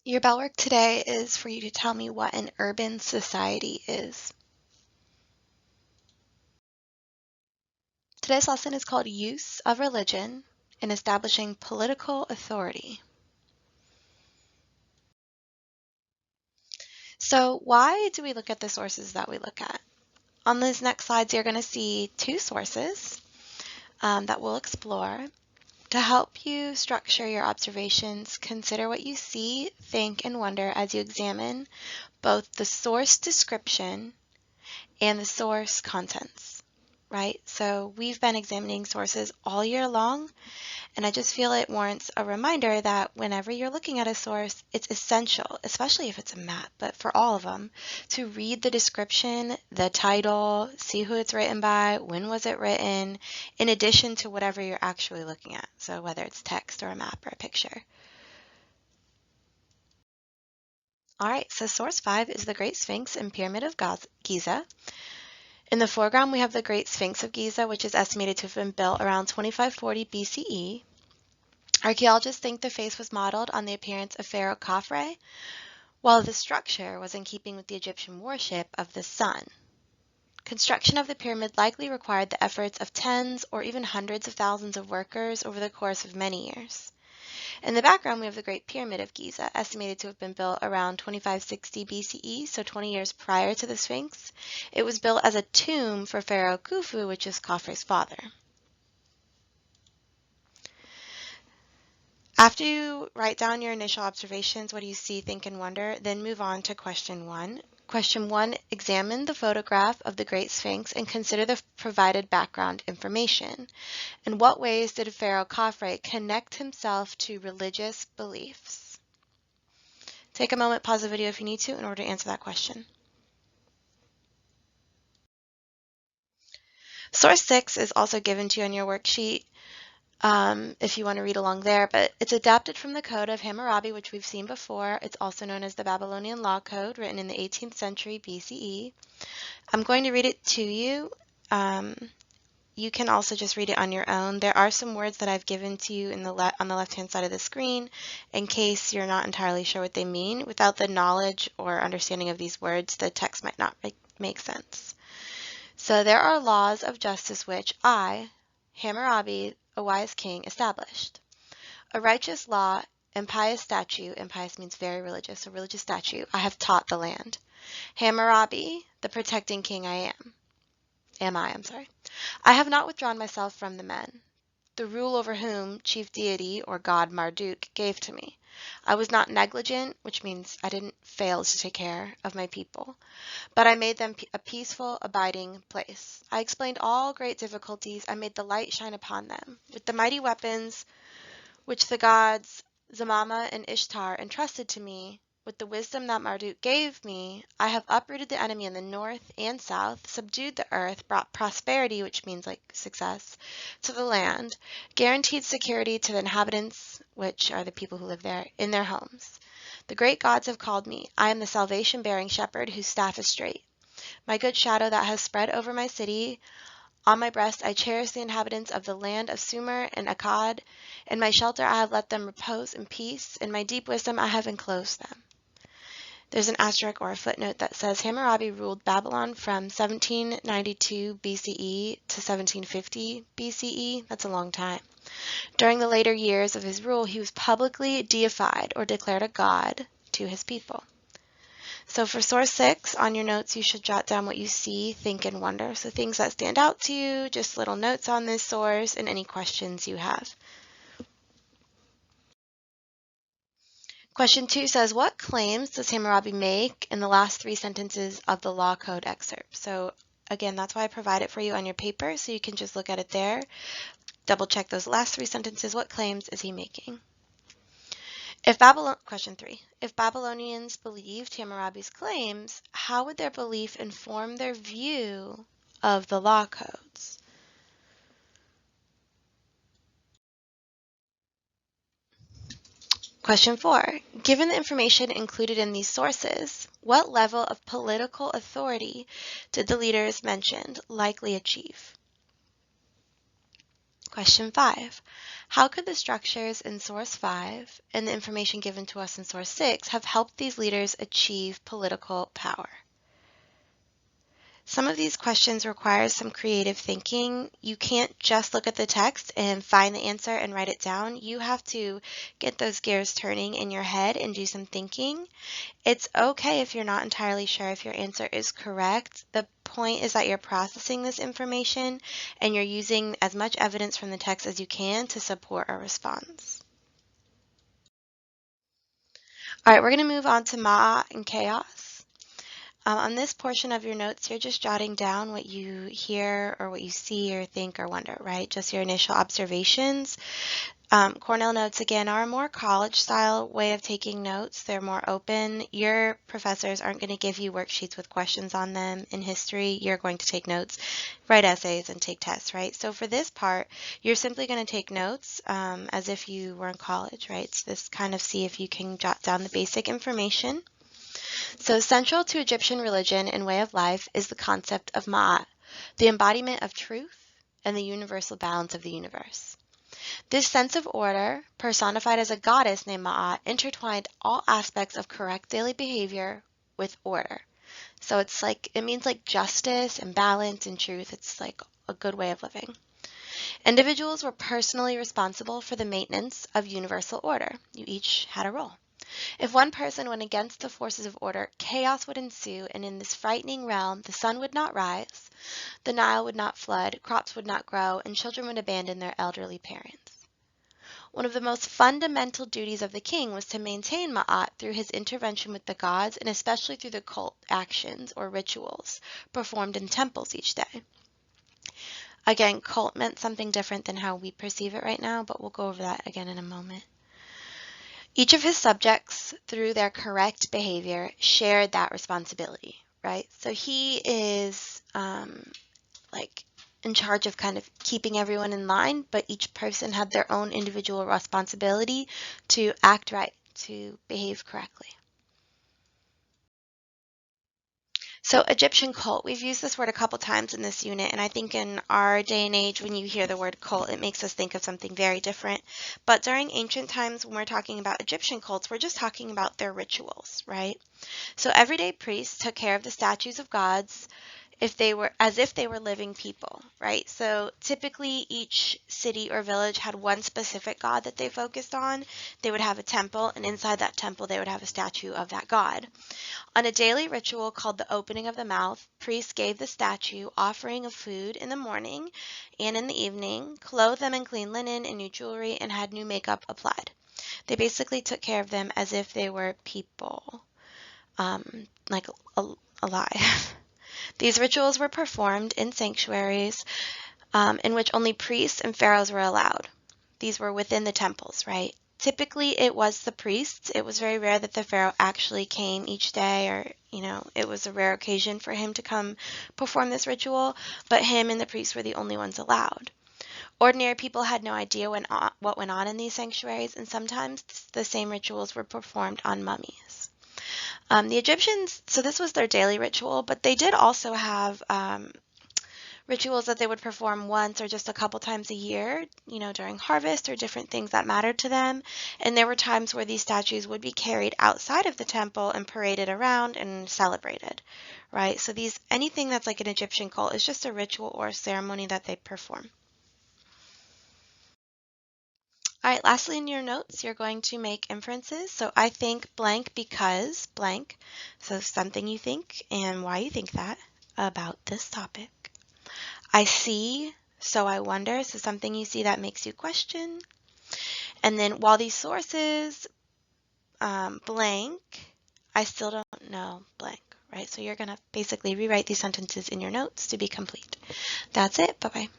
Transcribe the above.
Your bell work today is for you to tell me what an urban society is. Today's lesson is called Use of Religion in Establishing Political Authority. So why do we look at the sources that we look at? On these next slides, you're going to see two sources that we'll explore. To help you structure your observations, consider what you see, think, and wonder as you examine both the source description and the source contents, right? So we've been examining sources all year long, and I just feel it warrants a reminder that whenever you're looking at a source, it's essential, especially if it's a map, but for all of them, to read the description, the title, see who it's written by, when was it written, in addition to whatever you're actually looking at. So whether it's text or a map or a picture. All right, so source 5 is the Great Sphinx and Pyramid of Giza. In the foreground, we have the Great Sphinx of Giza, which is estimated to have been built around 2540 BCE. Archaeologists think the face was modeled on the appearance of Pharaoh Khafre, while the structure was in keeping with the Egyptian worship of the sun. Construction of the pyramid likely required the efforts of tens or even hundreds of thousands of workers over the course of many years. In the background, we have the Great Pyramid of Giza, estimated to have been built around 2560 BCE, so 20 years prior to the Sphinx. It was built as a tomb for Pharaoh Khufu, which is Khafre's father. After you write down your initial observations, what do you see, think, and wonder, then move on to question 1. Question 1, examine the photograph of the Great Sphinx and consider the provided background information. In what ways did Pharaoh Khafre connect himself to religious beliefs? Take a moment, pause the video if you need to in order to answer that question. Source 6 is also given to you on your worksheet if you want to read along there, but it's adapted from the Code of Hammurabi, which we've seen before. It's also known as the Babylonian Law Code, written in the 18th century BCE. I'm going to read it to you. You can also just read it on your own. There are some words that I've given to you on the left-hand side of the screen in case you're not entirely sure what they mean. Without the knowledge or understanding of these words, the text might not make sense. So there are laws of justice which I, Hammurabi, a wise king, established. A righteous law and pious statute, and pious means very religious, a religious statute, I have taught the land. Hammurabi, the protecting king I'm sorry. I have not withdrawn myself from the men, the rule over whom chief deity or god Marduk gave to me. I was not negligent, which means I didn't fail to take care of my people, but I made them a peaceful, abiding place. I explained all great difficulties. I made the light shine upon them. With the mighty weapons which the gods Zamama and Ishtar entrusted to me, with the wisdom that Marduk gave me, I have uprooted the enemy in the north and south, subdued the earth, brought prosperity, which means like success, to the land, guaranteed security to the inhabitants, which are the people who live there, in their homes. The great gods have called me. I am the salvation-bearing shepherd whose staff is straight. My good shadow that has spread over my city. On my breast I cherish the inhabitants of the land of Sumer and Akkad. In my shelter I have let them repose in peace. In my deep wisdom I have enclosed them. There's an asterisk or a footnote that says Hammurabi ruled Babylon from 1792 BCE to 1750 BCE. That's a long time. During the later years of his rule, he was publicly deified or declared a god to his people. So for source 6, on your notes, you should jot down what you see, think, and wonder. So things that stand out to you, just little notes on this source, and any questions you have. Question 2 says, what claims does Hammurabi make in the last 3 sentences of the Law Code excerpt? So again, that's why I provide it for you on your paper, so you can just look at it there. Double check those last 3 sentences. What claims is he making? Question 3. If Babylonians believed Hammurabi's claims, how would their belief inform their view of the law codes? Question 4. Given the information included in these sources, what level of political authority did the leaders mentioned likely achieve? Question 5. How could the structures in Source 5 and the information given to us in Source 6 have helped these leaders achieve political power? Some of these questions require some creative thinking. You can't just look at the text and find the answer and write it down. You have to get those gears turning in your head and do some thinking. It's okay if you're not entirely sure if your answer is correct. The point is that you're processing this information and you're using as much evidence from the text as you can to support a response. All right, we're going to move on to Ma'at and chaos. On this portion of your notes, you're just jotting down what you hear or what you see or think or wonder, right? Just your initial observations. Cornell notes, again, are a more college-style way of taking notes. They're more open. Your professors aren't going to give you worksheets with questions on them. In history, you're going to take notes, write essays, and take tests, right? So for this part, you're simply going to take notes as if you were in college, right? So this kind of see if you can jot down the basic information. So central to Egyptian religion and way of life is the concept of Ma'at, the embodiment of truth and the universal balance of the universe. This sense of order, personified as a goddess named Ma'at, intertwined all aspects of correct daily behavior with order. So it means like justice and balance and truth. It's like a good way of living. Individuals were personally responsible for the maintenance of universal order. You each had a role. If one person went against the forces of order, chaos would ensue, and in this frightening realm, the sun would not rise, the Nile would not flood, crops would not grow, and children would abandon their elderly parents. One of the most fundamental duties of the king was to maintain Ma'at through his intervention with the gods, and especially through the cult actions or rituals performed in temples each day. Again, cult meant something different than how we perceive it right now, but we'll go over that again in a moment. Each of his subjects, through their correct behavior, shared that responsibility, right? So he is in charge of kind of keeping everyone in line, but each person had their own individual responsibility to act right, to behave correctly. So Egyptian cult, we've used this word a couple times in this unit, and I think in our day and age, when you hear the word cult, it makes us think of something very different. But during ancient times, when we're talking about Egyptian cults, we're just talking about their rituals, right? So everyday priests took care of the statues of gods as if they were living people, right? So typically each city or village had one specific god that they focused on. They would have a temple, and inside that temple they would have a statue of that god. On a daily ritual called the opening of the mouth, priests gave the statue offering of food in the morning and in the evening, clothed them in clean linen and new jewelry, and had new makeup applied. They basically took care of them as if they were people, alive. These rituals were performed in sanctuaries in which only priests and pharaohs were allowed. These were within the temples, right? Typically, it was the priests. It was very rare that the pharaoh actually came each day, or, it was a rare occasion for him to come perform this ritual, but him and the priests were the only ones allowed. Ordinary people had no idea what went on in these sanctuaries, and sometimes the same rituals were performed on mummies. The Egyptians, so this was their daily ritual, but they did also have rituals that they would perform once or just a couple times a year, during harvest or different things that mattered to them. And there were times where these statues would be carried outside of the temple and paraded around and celebrated, right? So anything that's like an Egyptian cult is just a ritual or a ceremony that they perform. All right, lastly in your notes, you're going to make inferences. So I think blank because blank. So something you think and why you think that about this topic. I see, so I wonder. So something you see that makes you question. And then while these sources, blank, I still don't know blank, right? So you're going to basically rewrite these sentences in your notes to be complete. That's it. Bye-bye.